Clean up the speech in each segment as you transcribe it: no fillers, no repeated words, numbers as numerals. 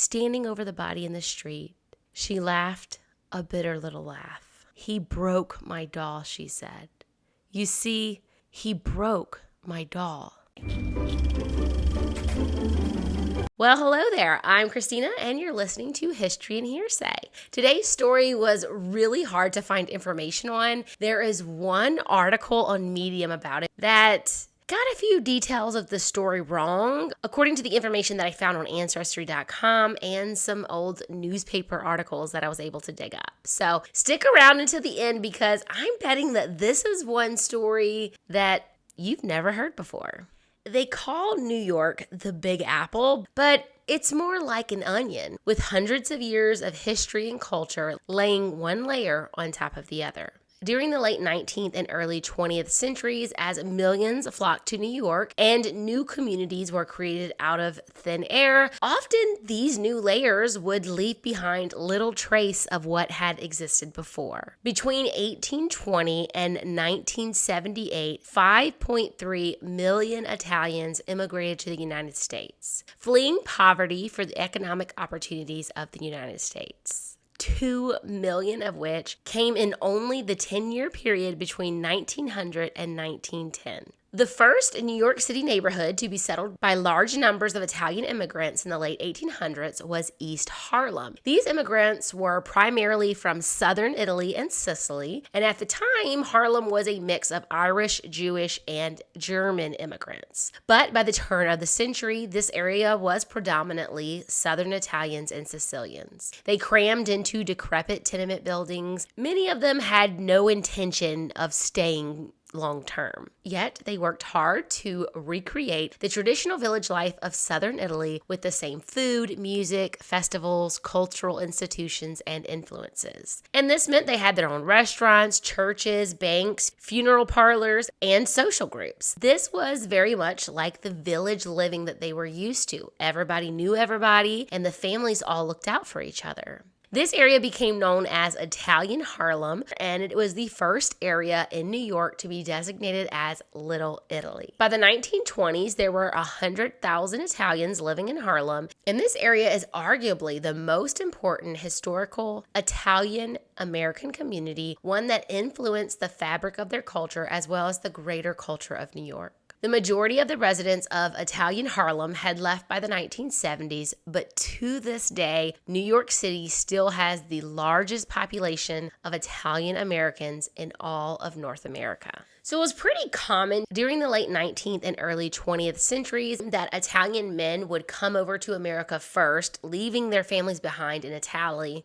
Standing over the body in the street, she laughed a bitter little laugh. "He broke my doll," she said. "You see, he broke my doll." Well, hello there. I'm Christina, and you're listening to History and Hearsay. Today's story was really hard to find information on. There is one article on Medium about it that got a few details of the story wrong, according to the information that I found on Ancestry.com and some old newspaper articles that I was able to dig up. So stick around until the end because I'm betting that this is one story that you've never heard before. They call New York the Big Apple, but it's more like an onion, with hundreds of years of history and culture laying one layer on top of the other. During the late 19th and early 20th centuries, as millions flocked to New York and new communities were created out of thin air, often these new layers would leave behind little trace of what had existed before. Between 1820 and 1978, 5.3 million Italians immigrated to the United States, fleeing poverty for the economic opportunities of the United States. 2 million of which came in only the 10-year period between 1900 and 1910. The first New York City neighborhood to be settled by large numbers of Italian immigrants in the late 1800s was East Harlem. These immigrants were primarily from southern Italy and Sicily, and at the time, Harlem was a mix of Irish, Jewish, and German immigrants. But by the turn of the century, this area was predominantly southern Italians and Sicilians. They crammed into decrepit tenement buildings. Many of them had no intention of staying long term. Yet they worked hard to recreate the traditional village life of southern Italy with the same food, music, festivals, cultural institutions, and influences. And this meant they had their own restaurants, churches, banks, funeral parlors, and social groups. This was very much like the village living that they were used to. Everybody knew everybody, and the families all looked out for each other. This area became known as Italian Harlem, and it was the first area in New York to be designated as Little Italy. By the 1920s, there were 100,000 Italians living in Harlem, and this area is arguably the most important historical Italian American community, one that influenced the fabric of their culture as well as the greater culture of New York. The majority of the residents of Italian Harlem had left by the 1970s, but to this day, New York City still has the largest population of Italian Americans in all of North America. So it was pretty common during the late 19th and early 20th centuries that Italian men would come over to America first, leaving their families behind in Italy.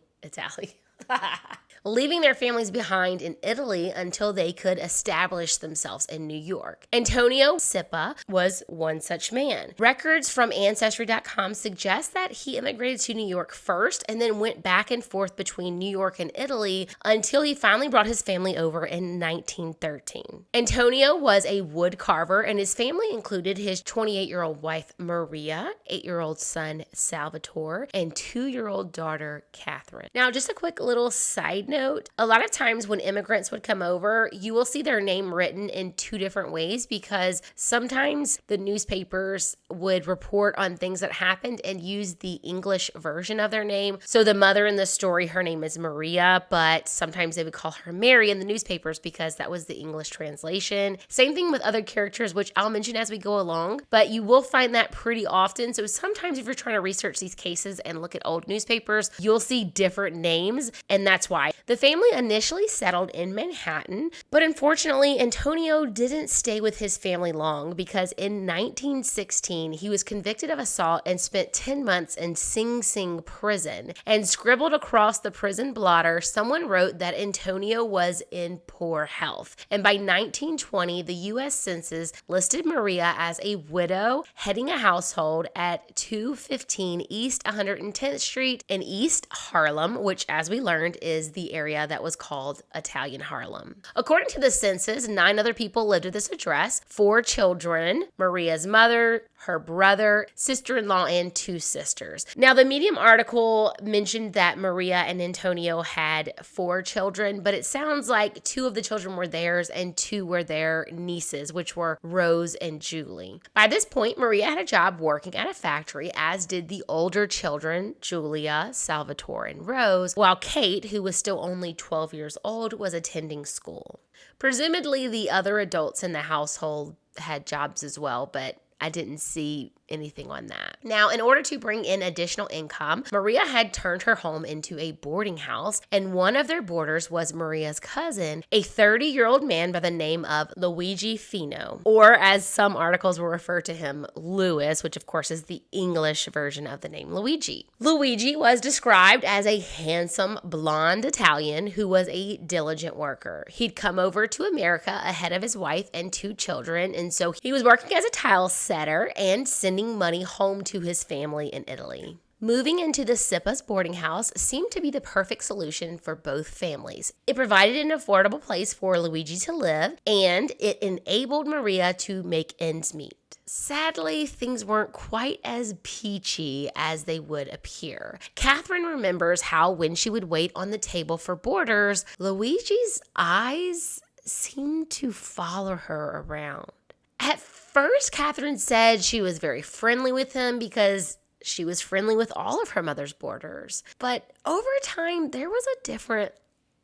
Leaving their families behind in Italy until they could establish themselves in New York. Antonio Sippa was one such man. Records from Ancestry.com suggest that he immigrated to New York first and then went back and forth between New York and Italy until he finally brought his family over in 1913. Antonio was a wood carver, and his family included his 28-year-old wife, Maria, 8-year-old son, Salvatore, and 2-year-old daughter, Catherine. Now, just a quick little side note. A lot of times when immigrants would come over, you will see their name written in two different ways because sometimes the newspapers would report on things that happened and use the English version of their name. So the mother in the story, her name is Maria, but sometimes they would call her Mary in the newspapers because that was the English translation. Same thing with other characters, which I'll mention as we go along, but you will find that pretty often. So sometimes if you're trying to research these cases and look at old newspapers, you'll see different names, and that's why. The family initially settled in Manhattan, but unfortunately, Antonio didn't stay with his family long because in 1916, he was convicted of assault and spent 10 months in Sing Sing prison. And scribbled across the prison blotter, someone wrote that Antonio was in poor health. And by 1920, the U.S. Census listed Maria as a widow heading a household at 215 East 110th Street in East Harlem, which, as we learned, is the area that was called Italian Harlem. According to the census, 9 other people lived at this address: 4 children, Maria's mother, her brother, sister-in-law, and 2 sisters. Now, the Medium article mentioned that Maria and Antonio had 4 children, but it sounds like 2 of the children were theirs and 2 were their nieces, which were Rose and Julie. By this point, Maria had a job working at a factory, as did the older children, Julia, Salvatore, and Rose, while Kate, who was still only 12 years old, was attending school. Presumably, the other adults in the household had jobs as well, but I didn't see anything on that. Now, in order to bring in additional income, Maria had turned her home into a boarding house, and one of their boarders was Maria's cousin, a 30-year-old man by the name of Luigi Fino, or as some articles will refer to him, Louis, which of course is the English version of the name Luigi. Luigi was described as a handsome blonde Italian who was a diligent worker. He'd come over to America ahead of his wife and 2 children, and so he was working as a tile setter and sending money home to his family in Italy. Moving into the Sippa's boarding house seemed to be the perfect solution for both families. It provided an affordable place for Luigi to live, and it enabled Maria to make ends meet. Sadly, things weren't quite as peachy as they would appear. Catherine remembers how when she would wait on the table for boarders, Luigi's eyes seemed to follow her around. At first, Catherine said she was very friendly with him because she was friendly with all of her mother's boarders. But over time, there was a different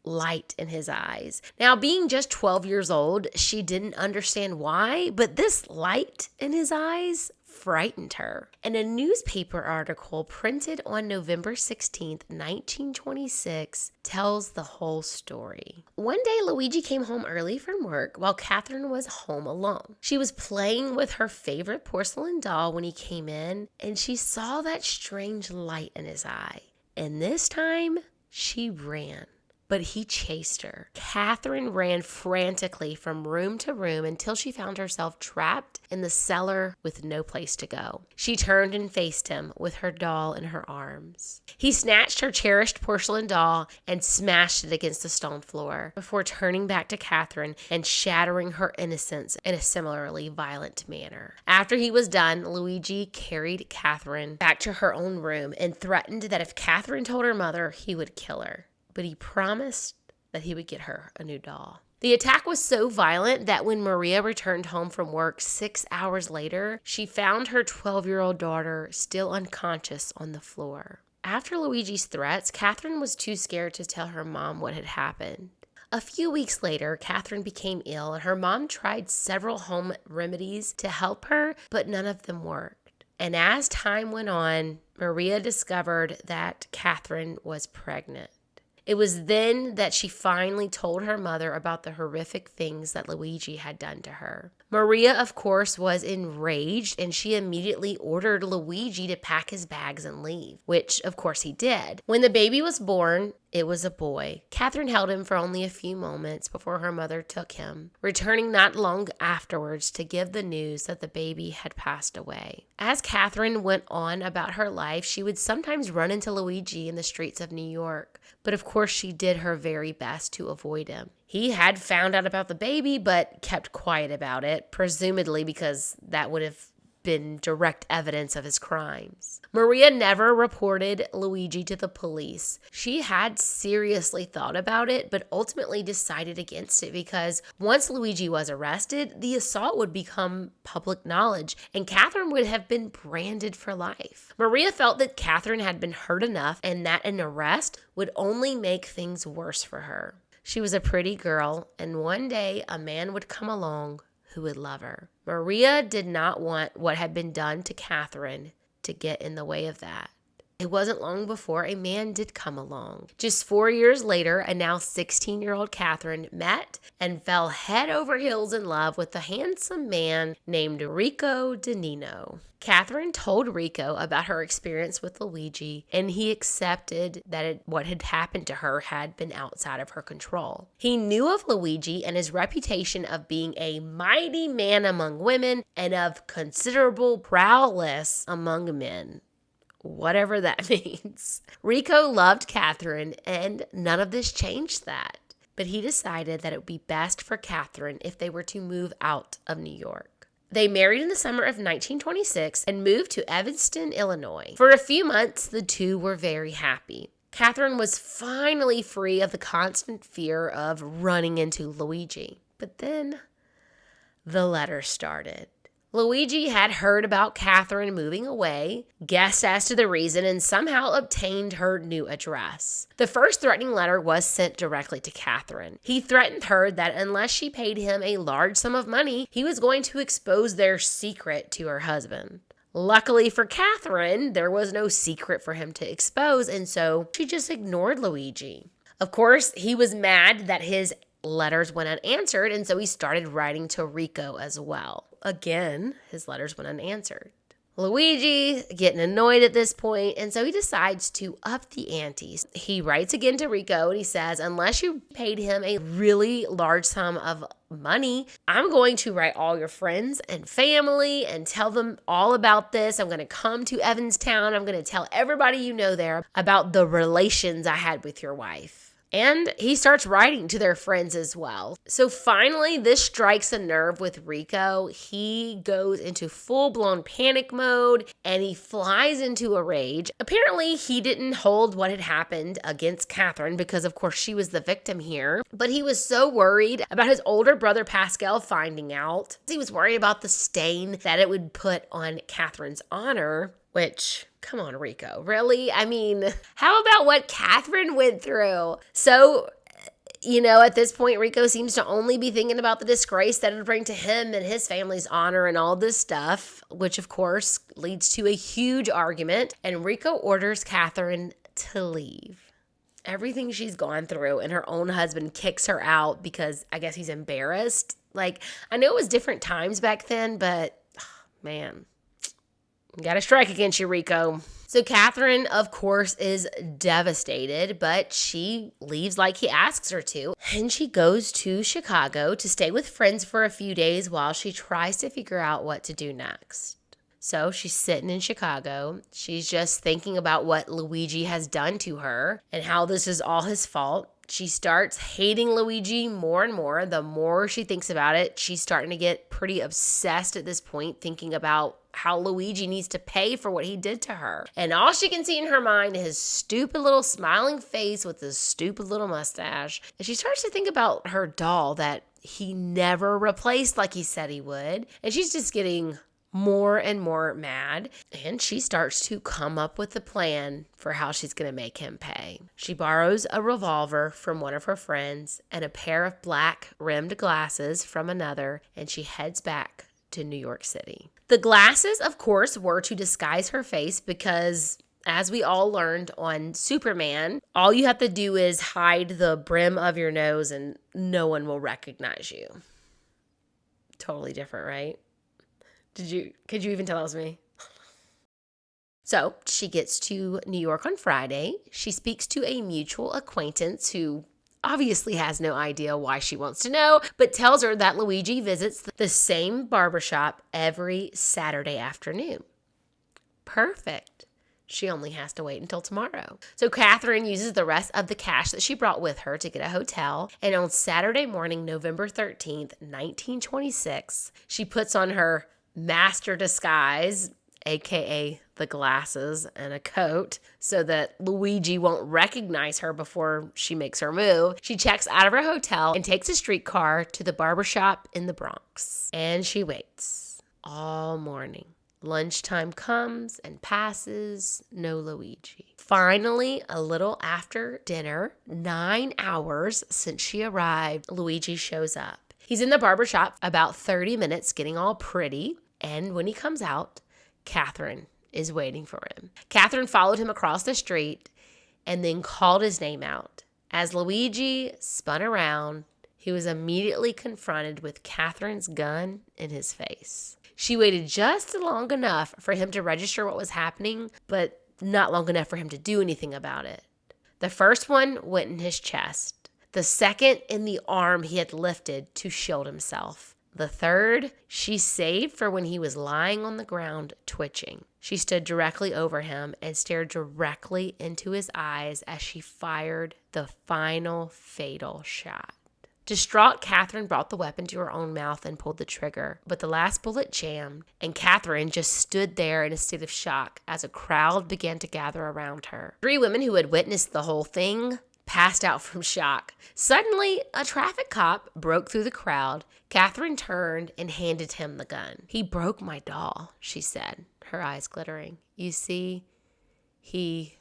light in his eyes. Now, being just 12 years old, she didn't understand why, but this light in his eyes frightened her. And a newspaper article printed on November 16th, 1926 tells the whole story. One day, Luigi came home early from work while Catherine was home alone. She was playing with her favorite porcelain doll when he came in, and she saw that strange light in his eye. And this time, she ran. But he chased her. Catherine ran frantically from room to room until she found herself trapped in the cellar with no place to go. She turned and faced him with her doll in her arms. He snatched her cherished porcelain doll and smashed it against the stone floor before turning back to Catherine and shattering her innocence in a similarly violent manner. After he was done, Luigi carried Catherine back to her own room and threatened that if Catherine told her mother, he would kill her. But he promised that he would get her a new doll. The attack was so violent that when Maria returned home from work 6 hours later, she found her 12-year-old daughter still unconscious on the floor. After Luigi's threats, Catherine was too scared to tell her mom what had happened. A few weeks later, Catherine became ill, and her mom tried several home remedies to help her, but none of them worked. And as time went on, Maria discovered that Catherine was pregnant. It was then that she finally told her mother about the horrific things that Luigi had done to her. Maria, of course, was enraged, and she immediately ordered Luigi to pack his bags and leave, which, of course, he did. When the baby was born, it was a boy. Catherine held him for only a few moments before her mother took him, returning not long afterwards to give the news that the baby had passed away. As Catherine went on about her life, she would sometimes run into Luigi in the streets of New York. But of course, she did her very best to avoid him. He had found out about the baby, but kept quiet about it, presumably because that would have been direct evidence of his crimes. Maria never reported Luigi to the police. She had seriously thought about it, but ultimately decided against it because once Luigi was arrested, the assault would become public knowledge, and Catherine would have been branded for life. Maria felt that Catherine had been hurt enough and that an arrest would only make things worse for her. She was a pretty girl, and one day a man would come along who would love her. Maria did not want what had been done to Catherine to get in the way of that. It wasn't long before a man did come along. Just 4 years later, a now 16-year-old Catherine met and fell head over heels in love with a handsome man named Rocco Denino. Catherine told Rocco about her experience with Luigi, and he accepted that what had happened to her had been outside of her control. He knew of Luigi and his reputation of being a mighty man among women and of considerable prowess among men. whatever that means. Rocco loved Catherine, and none of this changed that. But he decided that it would be best for Catherine if they were to move out of New York. They married in the summer of 1926 and moved to Evanston, Illinois. For a few months, the two were very happy. Catherine was finally free of the constant fear of running into Luigi. But then the letters started. Luigi had heard about Catherine moving away, guessed as to the reason, and somehow obtained her new address. The first threatening letter was sent directly to Catherine. He threatened her that unless she paid him a large sum of money, he was going to expose their secret to her husband. Luckily for Catherine, there was no secret for him to expose, and so she just ignored Luigi. Of course, he was mad that his letters went unanswered, and so he started writing to Rocco as well. Again, his letters went unanswered. Luigi getting annoyed at this point, and so he decides to up the ante. He writes again to Rocco, and he says, unless you paid him a really large sum of money, I'm going to write all your friends and family and tell them all about this. I'm going to come to Evanstown. I'm going to tell everybody you know there about the relations I had with your wife. And he starts writing to their friends as well. So finally, this strikes a nerve with Rocco. He goes into full-blown panic mode and he flies into a rage. Apparently, he didn't hold what had happened against Catherine because, of course, she was the victim here. But he was so worried about his older brother Pascal finding out. He was worried about the stain that it would put on Catherine's honor, which... come on, Rocco. Really? I mean, how about what Catherine went through? So, at this point, Rocco seems to only be thinking about the disgrace that it would bring to him and his family's honor and all this stuff, which, of course, leads to a huge argument. And Rocco orders Catherine to leave. Everything she's gone through, and her own husband kicks her out because I guess he's embarrassed. Like, I know it was different times back then, but, man... got a strike against you, Rocco. So Catherine, of course, is devastated, but she leaves like he asks her to. And she goes to Chicago to stay with friends for a few days while she tries to figure out what to do next. So she's sitting in Chicago. She's just thinking about what Luigi has done to her and how this is all his fault. She starts hating Luigi more and more. The more she thinks about it, she's starting to get pretty obsessed at this point, thinking about how Luigi needs to pay for what he did to her. And all she can see in her mind is his stupid little smiling face with his stupid little mustache. And she starts to think about her doll that he never replaced like he said he would. And she's just getting more and more mad, and she starts to come up with a plan for how she's going to make him pay. She borrows a revolver from one of her friends and a pair of black rimmed glasses from another, and she heads back to New York City. The glasses, of course, were to disguise her face because, as we all learned on Superman, all you have to do is hide the brim of your nose and no one will recognize you. Totally different, right? Could you even tell it was me? So she gets to New York on Friday. She speaks to a mutual acquaintance who obviously has no idea why she wants to know, but tells her that Luigi visits the same barbershop every Saturday afternoon. Perfect. She only has to wait until tomorrow. So Catherine uses the rest of the cash that she brought with her to get a hotel. And on Saturday morning, November 13th, 1926, she puts on her master disguise, aka the glasses and a coat, so that Luigi won't recognize her before she makes her move. She checks out of her hotel and takes a streetcar to the barbershop in the Bronx. And she waits all morning. Lunchtime comes and passes, no Luigi. Finally, a little after dinner, 9 hours since she arrived, Luigi shows up. He's in the barbershop about 30 minutes getting all pretty, and when he comes out, Catherine is waiting for him. Catherine followed him across the street and then called his name out. As Luigi spun around, he was immediately confronted with Catherine's gun in his face. She waited just long enough for him to register what was happening, but not long enough for him to do anything about it. The first one went in his chest. The second in the arm he had lifted to shield himself. The third she saved for when he was lying on the ground twitching. She stood directly over him and stared directly into his eyes as she fired the final fatal shot. Distraught, Catherine brought the weapon to her own mouth and pulled the trigger, but the last bullet jammed, and Catherine just stood there in a state of shock as a crowd began to gather around her. 3 women who had witnessed the whole thing passed out from shock. Suddenly, a traffic cop broke through the crowd. Catherine turned and handed him the gun. "He broke my doll," she said, her eyes glittering. "You see, he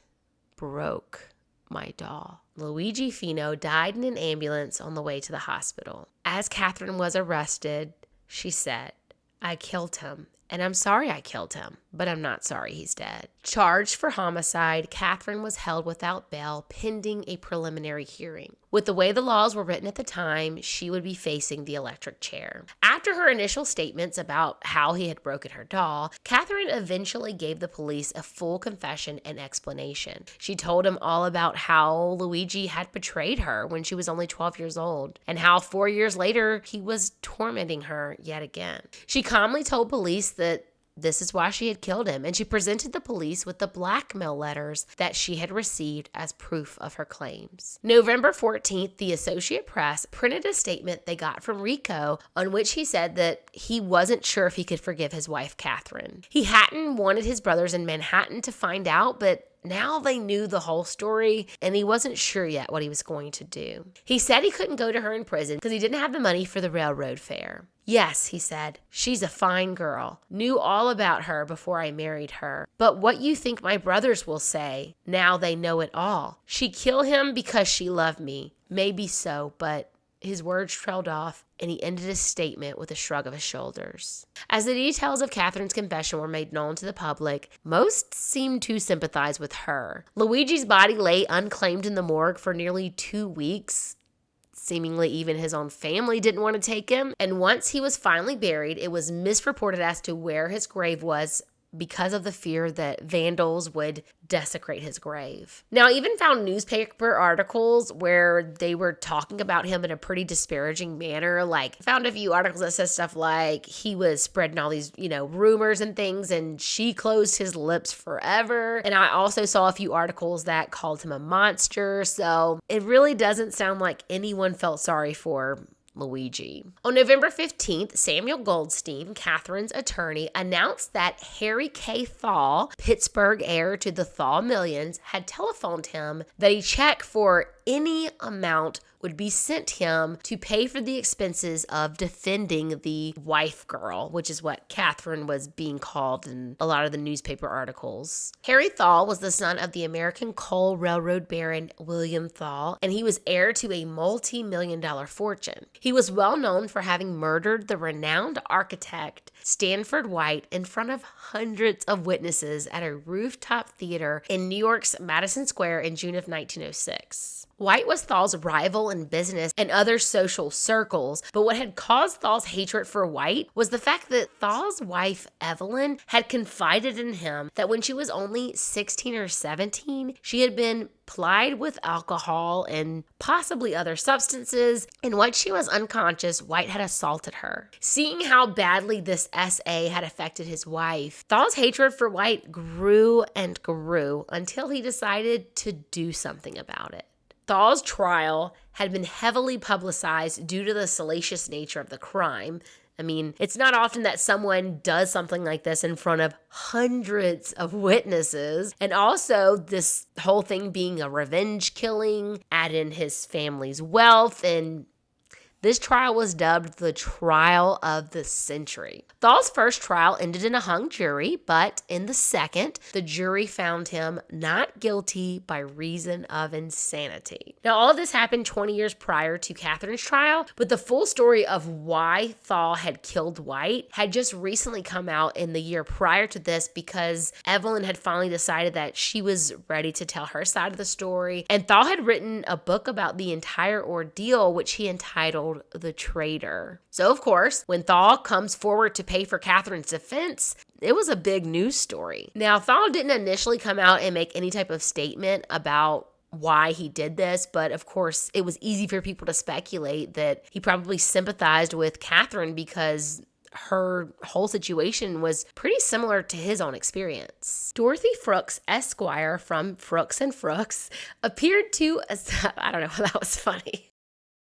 broke my doll." Luigi Fino died in an ambulance on the way to the hospital. As Catherine was arrested, she said, "I killed him, and I'm sorry I killed him, but I'm not sorry he's dead." Charged for homicide, Catherine was held without bail pending a preliminary hearing. With the way the laws were written at the time, she would be facing the electric chair. After her initial statements about how he had broken her doll, Catherine eventually gave the police a full confession and explanation. She told him all about how Luigi had betrayed her when she was only 12 years old, and how 4 years later he was tormenting her yet again. She calmly told police that this is why she had killed him, and she presented the police with the blackmail letters that she had received as proof of her claims. November 14th, the Associated Press printed a statement they got from Rocco on which he said that he wasn't sure if he could forgive his wife, Catherine. He hadn't wanted his brothers in Manhattan to find out, but now they knew the whole story, and he wasn't sure yet what he was going to do. He said he couldn't go to her in prison because he didn't have the money for the railroad fare. "Yes," he said, "she's a fine girl. Knew all about her before I married her. But what you think my brothers will say, now they know it all. She killed him because she loved me. Maybe so, but..." His words trailed off, and he ended his statement with a shrug of his shoulders. As the details of Catherine's confession were made known to the public, most seemed to sympathize with her. Luigi's body lay unclaimed in the morgue for nearly 2 weeks. Seemingly even his own family didn't want to take him. And once he was finally buried, it was misreported as to where his grave was because of the fear that vandals would desecrate his grave. Now, I even found newspaper articles where they were talking about him in a pretty disparaging manner. Like, I found a few articles that said stuff like he was spreading all these, rumors and things, and she closed his lips forever. And I also saw a few articles that called him a monster. So it really doesn't sound like anyone felt sorry for Luigi. On November 15th, Samuel Goldstein, Catherine's attorney, announced that Harry K. Thaw, Pittsburgh heir to the Thaw millions, had telephoned him that a check for any amount would be sent him to pay for the expenses of defending the wife girl, which is what Catherine was being called in a lot of the newspaper articles. Harry Thaw was the son of the American coal railroad baron William Thaw, and he was heir to a multi-million-dollar fortune. He was well known for having murdered the renowned architect Stanford White in front of hundreds of witnesses at a rooftop theater in New York's Madison Square in June of 1906. White was Thaw's rival in business and other social circles, but what had caused Thaw's hatred for White was the fact that Thaw's wife, Evelyn, had confided in him that when she was only 16 or 17, she had been plied with alcohol and possibly other substances, and once she was unconscious, White had assaulted her. Seeing how badly this SA had affected his wife, Thaw's hatred for White grew and grew until he decided to do something about it. Thaw's trial had been heavily publicized due to the salacious nature of the crime. I mean, it's not often that someone does something like this in front of hundreds of witnesses. And also, this whole thing being a revenge killing, add in his family's wealth, and this trial was dubbed the trial of the century. Thaw's first trial ended in a hung jury, but in the second, the jury found him not guilty by reason of insanity. Now, all of this happened 20 years prior to Catherine's trial, but the full story of why Thaw had killed White had just recently come out in the year prior to this because Evelyn had finally decided that she was ready to tell her side of the story, and Thaw had written a book about the entire ordeal, which he entitled The Traitor. So, of course, when Thaw comes forward to pay for Catherine's defense, it was a big news story. Now, Thaw didn't initially come out and make any type of statement about why he did this, but of course, it was easy for people to speculate that he probably sympathized with Catherine because her whole situation was pretty similar to his own experience. Dorothy Frooks, Esquire from Frooks and Frooks, appeared to, I don't know, that was funny.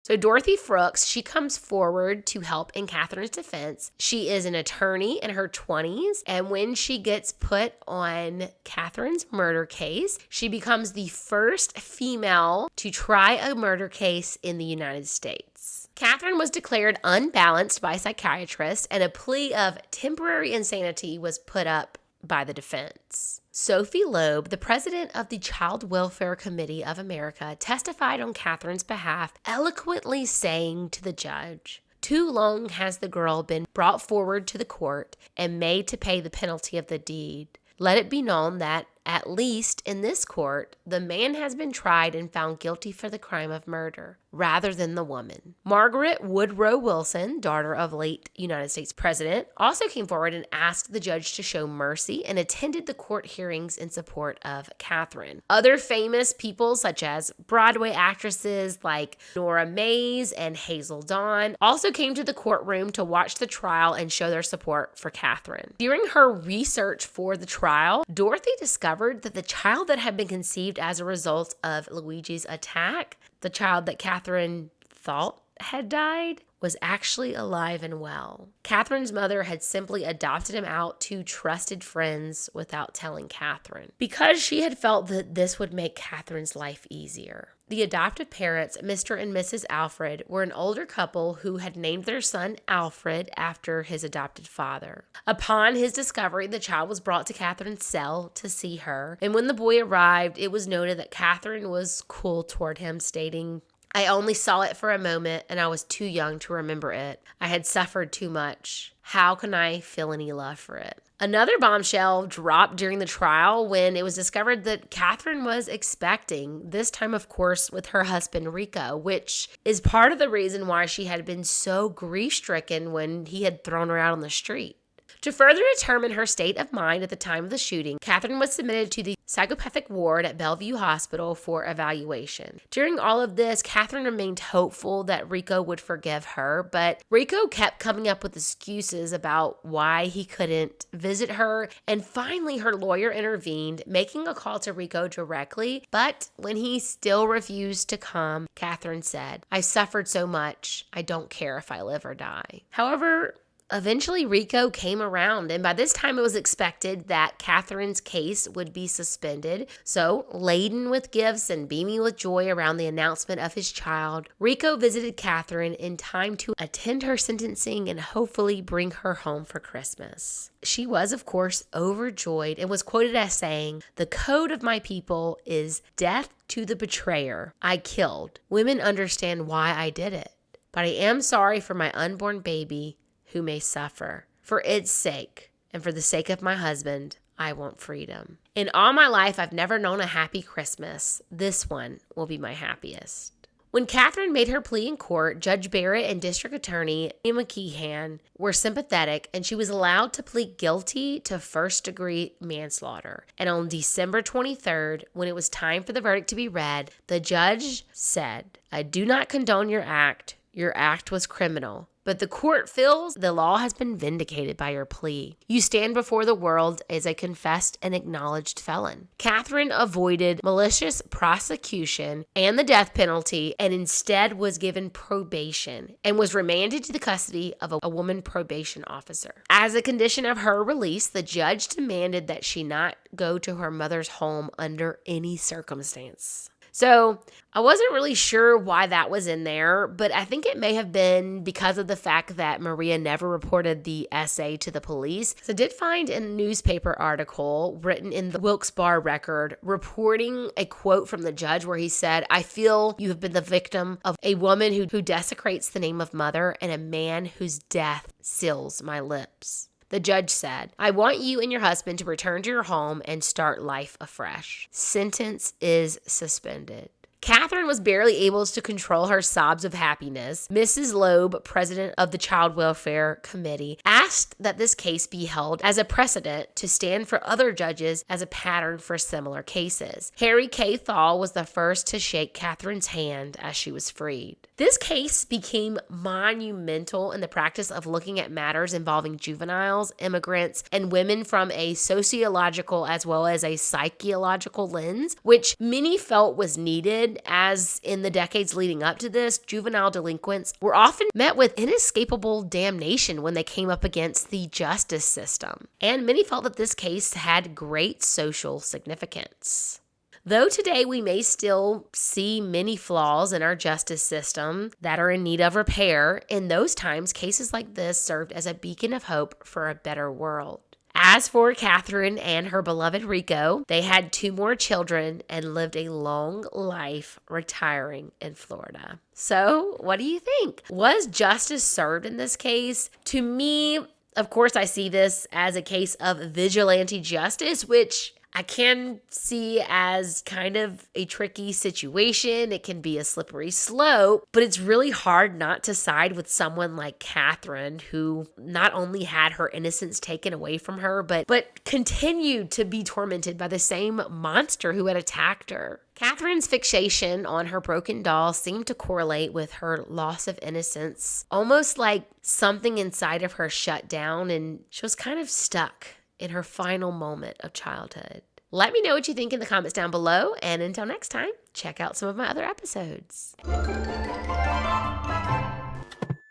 So Dorothy Frooks, she comes forward to help in Catherine's defense. She is an attorney in her 20s, and when she gets put on Catherine's murder case, she becomes the first female to try a murder case in the United States. Catherine was declared unbalanced by psychiatrists, and a plea of temporary insanity was put up by the defense. Sophie Loeb, the president of the Child Welfare Committee of America, testified on Catherine's behalf, eloquently saying to the judge, "Too long has the girl been brought forward to the court and made to pay the penalty of the deed. Let it be known that, at least in this court, the man has been tried and found guilty for the crime of murder, rather than the woman." Margaret Woodrow Wilson, daughter of late United States President, also came forward and asked the judge to show mercy and attended the court hearings in support of Catherine. Other famous people, such as Broadway actresses like Nora Mays and Hazel Dawn, also came to the courtroom to watch the trial and show their support for Catherine. During her research for the trial, Dorothy discovered that the child that had been conceived as a result of Luigi's attack, the child that Catherine thought had died, was actually alive and well. Catherine's mother had simply adopted him out to trusted friends without telling Catherine, because she had felt that this would make Catherine's life easier. The adoptive parents, Mr. and Mrs. Alfred, were an older couple who had named their son Alfred after his adopted father. Upon his discovery, the child was brought to Catherine's cell to see her, and when the boy arrived, it was noted that Catherine was cool toward him, stating, "I only saw it for a moment, and I was too young to remember it. I had suffered too much. How can I feel any love for it?" Another bombshell dropped during the trial when it was discovered that Catherine was expecting, this time, of course, with her husband Rocco, which is part of the reason why she had been so grief-stricken when he had thrown her out on the street. To further determine her state of mind at the time of the shooting, Catherine was submitted to the psychopathic ward at Bellevue Hospital for evaluation. During all of this, Catherine remained hopeful that Rocco would forgive her, but Rocco kept coming up with excuses about why he couldn't visit her, and finally her lawyer intervened, making a call to Rocco directly, but when he still refused to come, Catherine said, "I suffered so much, I don't care if I live or die." However, eventually, Rocco came around, and by this time it was expected that Catherine's case would be suspended. So, laden with gifts and beaming with joy around the announcement of his child, Rocco visited Catherine in time to attend her sentencing and hopefully bring her home for Christmas. She was, of course, overjoyed and was quoted as saying, "The code of my people is death to the betrayer I killed. Women understand why I did it, but I am sorry for my unborn baby who may suffer. For its sake, and for the sake of my husband, I want freedom. In all my life, I've never known a happy Christmas. This one will be my happiest." When Catherine made her plea in court, Judge Barrett and District Attorney McKeehan were sympathetic, and she was allowed to plead guilty to first-degree manslaughter. And on December 23rd, when it was time for the verdict to be read, the judge said, "I do not condone your act. Your act was criminal. But the court feels the law has been vindicated by your plea. You stand before the world as a confessed and acknowledged felon." Catherine avoided malicious prosecution and the death penalty, and instead was given probation and was remanded to the custody of a woman probation officer. As a condition of her release, the judge demanded that she not go to her mother's home under any circumstance. So I wasn't really sure why that was in there, but I think it may have been because of the fact that Maria never reported the essay to the police. So I did find a newspaper article written in the Wilkes-Barre Record reporting a quote from the judge where he said, "I feel you have been the victim of a woman who desecrates the name of mother and a man whose death seals my lips." The judge said, "I want you and your husband to return to your home and start life afresh. Sentence is suspended." Catherine was barely able to control her sobs of happiness. Mrs. Loeb, president of the Child Welfare Committee, asked that this case be held as a precedent to stand for other judges as a pattern for similar cases. Harry K. Thaw was the first to shake Catherine's hand as she was freed. This case became monumental in the practice of looking at matters involving juveniles, immigrants, and women from a sociological as well as a psychological lens, which many felt was needed, as in the decades leading up to this, juvenile delinquents were often met with inescapable damnation when they came up against the justice system. And many felt that this case had great social significance. Though today we may still see many flaws in our justice system that are in need of repair, in those times, cases like this served as a beacon of hope for a better world. As for Catherine and her beloved Rocco, they had 2 more children and lived a long life retiring in Florida. So, what do you think? Was justice served in this case? To me, of course, I see this as a case of vigilante justice, which I can see as kind of a tricky situation. It can be a slippery slope, but it's really hard not to side with someone like Catherine, who not only had her innocence taken away from her, but continued to be tormented by the same monster who had attacked her. Catherine's fixation on her broken doll seemed to correlate with her loss of innocence, almost like something inside of her shut down and she was kind of stuck in her final moment of childhood. Let me know what you think in the comments down below, and until next time, check out some of my other episodes.